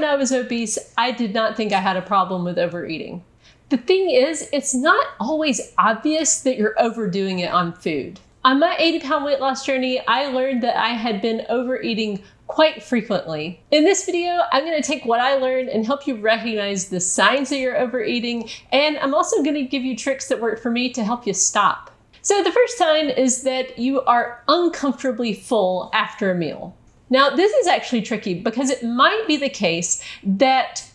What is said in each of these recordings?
when I was obese, I did not think I had a problem with overeating. The thing is, it's not always obvious that you're overdoing it on food. On my 80-pound weight loss journey, I learned that I had been overeating quite frequently. In this video, I'm going to take what I learned and help you recognize the signs that you're overeating, and I'm also going to give you tricks that worked for me to help you stop. So the first sign is that you are uncomfortably full after a meal. Now, this is actually tricky because it might be the case that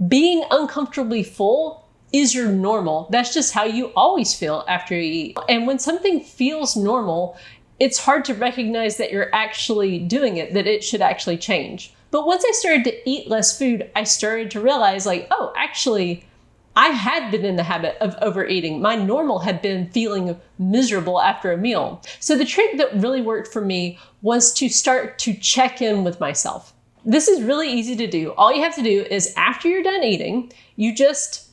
being uncomfortably full is your normal. That's just how you always feel after you eat. And when something feels normal, it's hard to recognize that you're actually doing it, that it should actually change. But once I started to eat less food, I started to realize oh, actually, I had been in the habit of overeating. My normal had been feeling miserable after a meal. So the trick that really worked for me was to start to check in with myself. This is really easy to do. All you have to do is after you're done eating, you just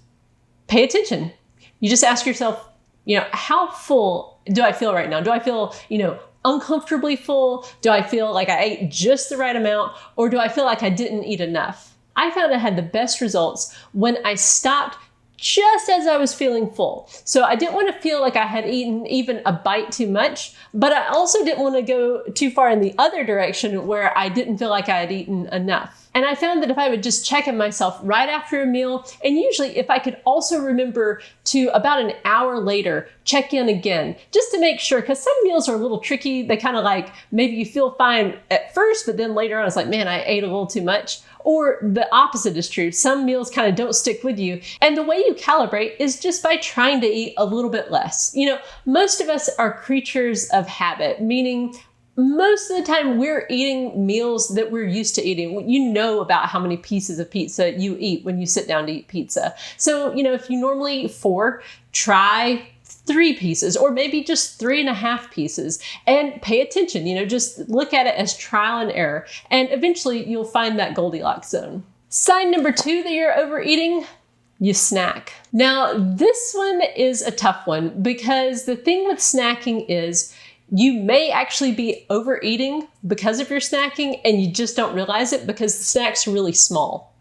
pay attention. You just ask yourself, how full do I feel right now? Do I feel, uncomfortably full? Do I feel like I ate just the right amount? Or do I feel like I didn't eat enough? I found I had the best results when I stopped just as I was feeling full. So I didn't want to feel like I had eaten even a bite too much, but I also didn't want to go too far in the other direction where I didn't feel like I had eaten enough. And I found that if I would just check in myself right after a meal, and usually if I could also remember to about an hour later, check in again, just to make sure, because some meals are a little tricky. They kind of maybe you feel fine at first, but then later on it's like, man, I ate a little too much. Or the opposite is true. Some meals kind of don't stick with you. And the way you calibrate is just by trying to eat a little bit less. Most of us are creatures of habit, meaning most of the time we're eating meals that we're used to eating. You know about how many pieces of pizza you eat when you sit down to eat pizza. So, if you normally eat 4, try 3 pieces, or maybe just 3.5 pieces, and pay attention, just look at it as trial and error. And eventually you'll find that Goldilocks zone. Sign number 2 that you're overeating, you snack. Now, this one is a tough one because the thing with snacking is you may actually be overeating because of your snacking and you just don't realize it because the snack's really small.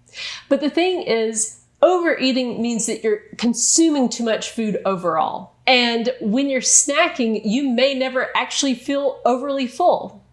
But the thing is, overeating means that you're consuming too much food overall. And when you're snacking, you may never actually feel overly full.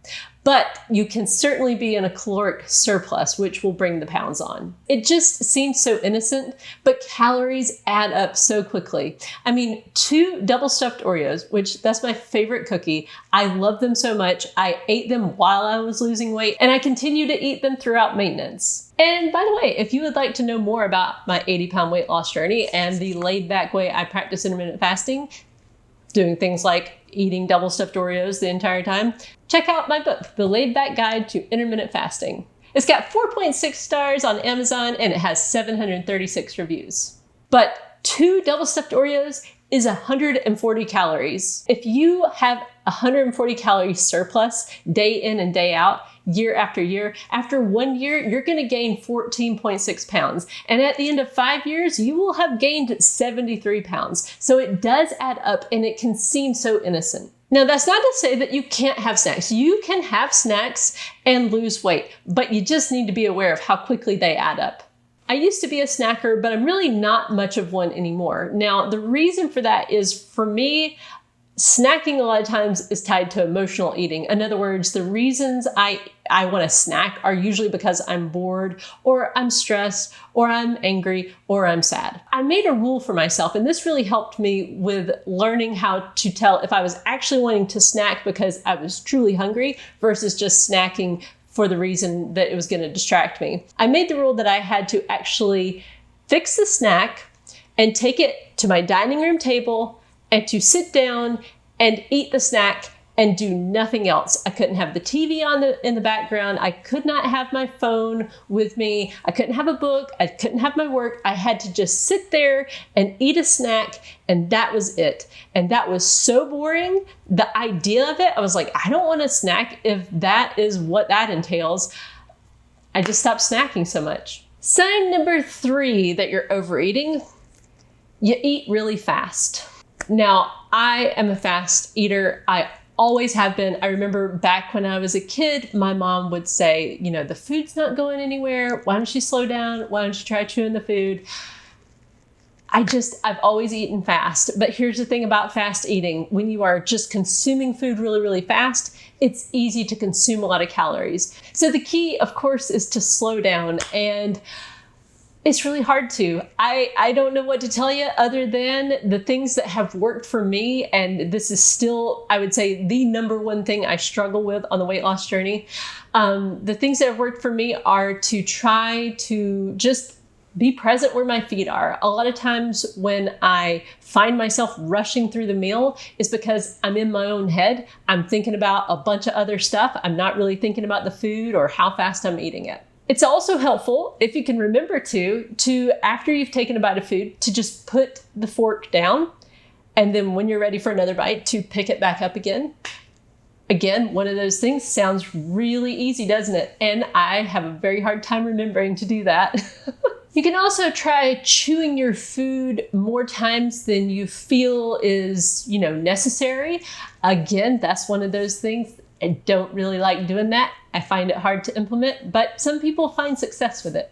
But you can certainly be in a caloric surplus, which will bring the pounds on. It just seems so innocent, but calories add up so quickly. 2 double stuffed Oreos, which that's my favorite cookie. I love them so much. I ate them while I was losing weight, and I continue to eat them throughout maintenance. And by the way, if you would like to know more about my 80-pound weight loss journey and the laid-back way I practice intermittent fasting, doing things like eating double stuffed Oreos the entire time, check out my book, The Laid Back Guide to Intermittent Fasting. It's got 4.6 stars on Amazon and it has 736 reviews. But 2 double stuffed Oreos is 140 calories. If you have 140 calorie surplus day in and day out, year after year, after 1 year, you're going to gain 14.6 pounds. And at the end of 5 years, you will have gained 73 pounds. So it does add up and it can seem so innocent. Now, that's not to say that you can't have snacks. You can have snacks and lose weight, but you just need to be aware of how quickly they add up. I used to be a snacker, but I'm really not much of one anymore. Now, the reason for that is, for me, snacking a lot of times is tied to emotional eating. In other words, the reasons I want to snack are usually because I'm bored, or I'm stressed, or I'm angry, or I'm sad. I made a rule for myself, and this really helped me with learning how to tell if I was actually wanting to snack because I was truly hungry versus just snacking for the reason that it was going to distract me. I made the rule that I had to actually fix the snack and take it to my dining room table and to sit down and eat the snack and do nothing else. I couldn't have the TV on in the background. I could not have my phone with me. I couldn't have a book. I couldn't have my work. I had to just sit there and eat a snack, and that was it. And that was so boring. The idea of it, I was like, I don't want to snack if that is what that entails. I just stopped snacking so much. Sign number 3 that you're overeating, you eat really fast. Now, I am a fast eater. I always have been. I remember back when I was a kid, my mom would say, the food's not going anywhere. Why don't you slow down? Why don't you try chewing the food? I've always eaten fast. But here's the thing about fast eating. When you are just consuming food really, really fast, it's easy to consume a lot of calories. So the key, of course, is to slow down. And it's really hard to. I don't know what to tell you other than the things that have worked for me. And this is still, I would say, the number one thing I struggle with on the weight loss journey. The things that have worked for me are to try to just be present where my feet are. A lot of times when I find myself rushing through the meal is because I'm in my own head. I'm thinking about a bunch of other stuff. I'm not really thinking about the food or how fast I'm eating it. It's also helpful, if you can remember to after you've taken a bite of food, to just put the fork down. And then when you're ready for another bite, to pick it back up again. Again, one of those things sounds really easy, doesn't it? And I have a very hard time remembering to do that. You can also try chewing your food more times than you feel is, necessary. Again, that's one of those things. I don't really like doing that. I find it hard to implement, but some people find success with it.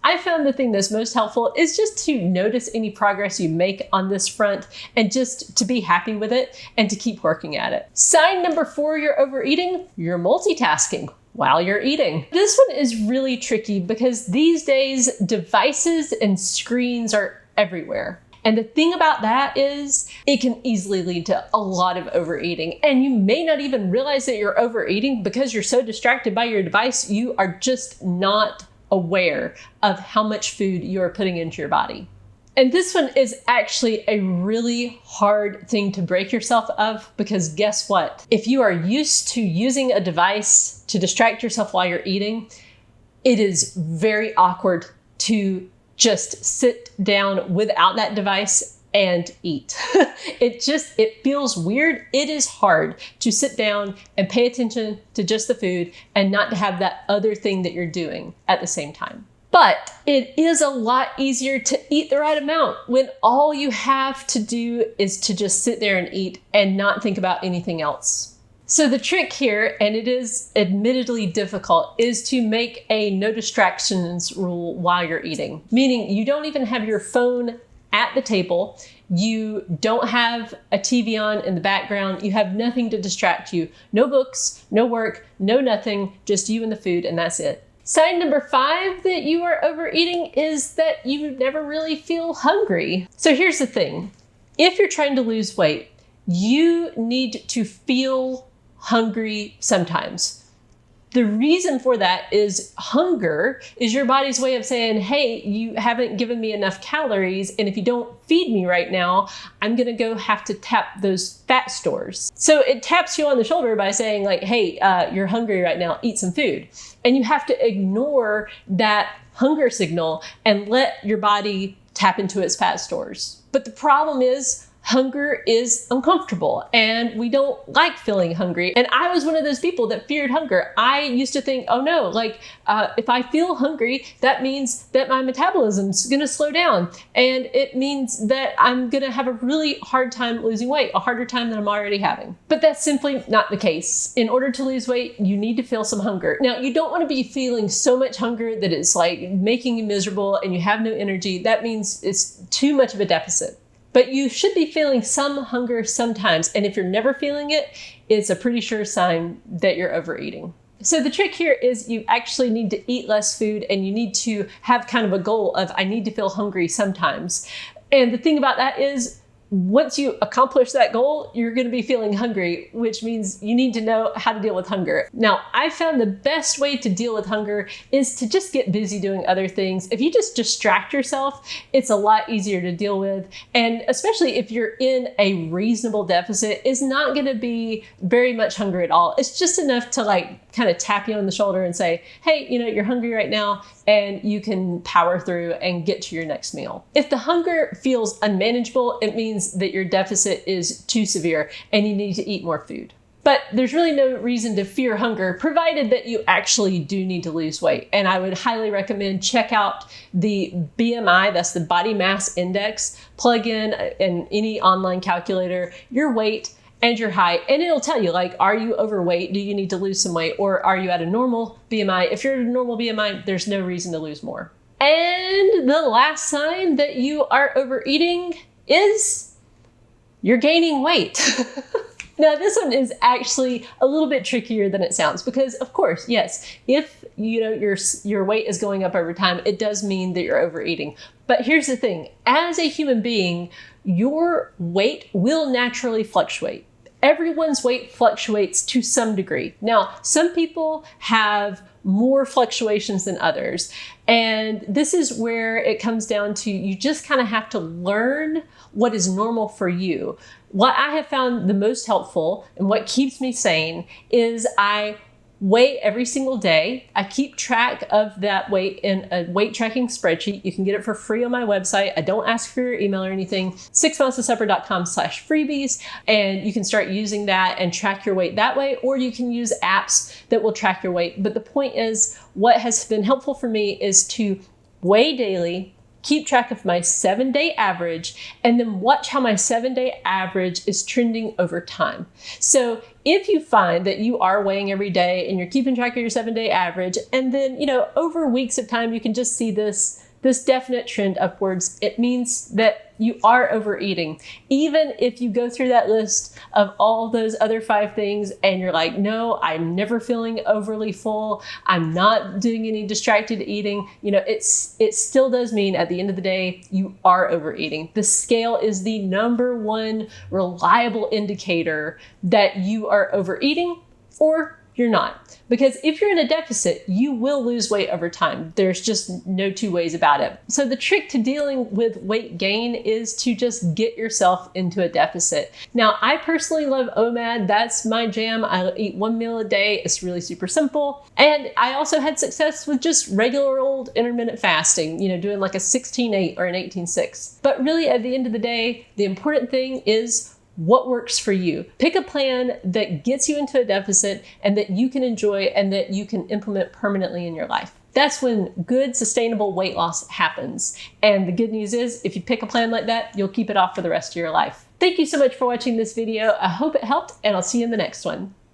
I found the thing that's most helpful is just to notice any progress you make on this front and just to be happy with it and to keep working at it. Sign number 4, you're overeating, you're multitasking while you're eating. This one is really tricky because these days devices and screens are everywhere. And the thing about that is it can easily lead to a lot of overeating. And you may not even realize that you're overeating because you're so distracted by your device. You are just not aware of how much food you are putting into your body. And this one is actually a really hard thing to break yourself of, because guess what? If you are used to using a device to distract yourself while you're eating, it is very awkward to just sit down without that device and eat. It feels weird. It is hard to sit down and pay attention to just the food and not to have that other thing that you're doing at the same time. But it is a lot easier to eat the right amount when all you have to do is to just sit there and eat and not think about anything else. So the trick here, and it is admittedly difficult, is to make a no distractions rule while you're eating. Meaning you don't even have your phone at the table. You don't have a TV on in the background. You have nothing to distract you. No books, no work, no nothing, just you and the food, and that's it. Sign number 5 that you are overeating is that you never really feel hungry. So here's the thing. If you're trying to lose weight, you need to feel hungry sometimes. The reason for that is hunger is your body's way of saying, hey, you haven't given me enough calories, and if you don't feed me right now, I'm gonna go have to tap those fat stores. So it taps you on the shoulder by saying like, hey, you're hungry right now, eat some food. And you have to ignore that hunger signal and let your body tap into its fat stores. But the problem is, hunger is uncomfortable and we don't like feeling hungry. And I was one of those people that feared hunger. I used to think, oh no, if I feel hungry, that means that my metabolism's gonna slow down. And it means that I'm gonna have a really hard time losing weight, a harder time than I'm already having. But that's simply not the case. In order to lose weight, you need to feel some hunger. Now, you don't wanna be feeling so much hunger that it's like making you miserable and you have no energy. That means it's too much of a deficit. But you should be feeling some hunger sometimes. And if you're never feeling it, it's a pretty sure sign that you're overeating. So the trick here is you actually need to eat less food and you need to have kind of a goal of, I need to feel hungry sometimes. And the thing about that is, once you accomplish that goal, you're going to be feeling hungry, which means you need to know how to deal with hunger. Now, I found the best way to deal with hunger is to just get busy doing other things. If you just distract yourself, it's a lot easier to deal with. And especially if you're in a reasonable deficit, it's not going to be very much hunger at all. It's just enough to kind of tap you on the shoulder and say, hey, you're hungry right now, and you can power through and get to your next meal. If the hunger feels unmanageable, it means that your deficit is too severe and you need to eat more food. But there's really no reason to fear hunger, provided that you actually do need to lose weight. And I would highly recommend check out the BMI, that's the body mass index, plug in any online calculator, your weight, and your height. And it'll tell you, like, are you overweight? Do you need to lose some weight? Or are you at a normal BMI? If you're at a normal BMI, there's no reason to lose more. And the last sign that you are overeating is you're gaining weight. Now, this one is actually a little bit trickier than it sounds because, of course, yes, if your weight is going up over time, it does mean that you're overeating. But here's the thing. As a human being, your weight will naturally fluctuate. Everyone's weight fluctuates to some degree. Now, some people have more fluctuations than others. And this is where it comes down to you just kind of have to learn what is normal for you. What I have found the most helpful and what keeps me sane is I weigh every single day. I keep track of that weight in a weight tracking spreadsheet. You can get it for free on my website. I don't ask for your email or anything. 6milesofsupper.com/freebies. And you can start using that and track your weight that way, or you can use apps that will track your weight. But the point is, what has been helpful for me is to weigh daily, keep track of my 7-day average, and then watch how my 7-day average is trending over time. So if you find that you are weighing every day and you're keeping track of your 7-day average, and then, over weeks of time, you can just see this definite trend upwards, it means that you are overeating. Even if you go through that list of all those other 5 things and you're like, no, I'm never feeling overly full, I'm not doing any distracted eating, it still does mean at the end of the day, you are overeating. The scale is the #1 reliable indicator that you are overeating or you're not. Because if you're in a deficit, you will lose weight over time. There's just no two ways about it. So the trick to dealing with weight gain is to just get yourself into a deficit. Now, I personally love OMAD. That's my jam. I eat 1 meal a day. It's really super simple. And I also had success with just regular old intermittent fasting, doing like a 16-8 or an 18-6. But really, at the end of the day, the important thing is what works for you. Pick a plan that gets you into a deficit and that you can enjoy and that you can implement permanently in your life. That's when good, sustainable weight loss happens. And the good news is, if you pick a plan like that, you'll keep it off for the rest of your life. Thank you so much for watching this video. I hope it helped, and I'll see you in the next one.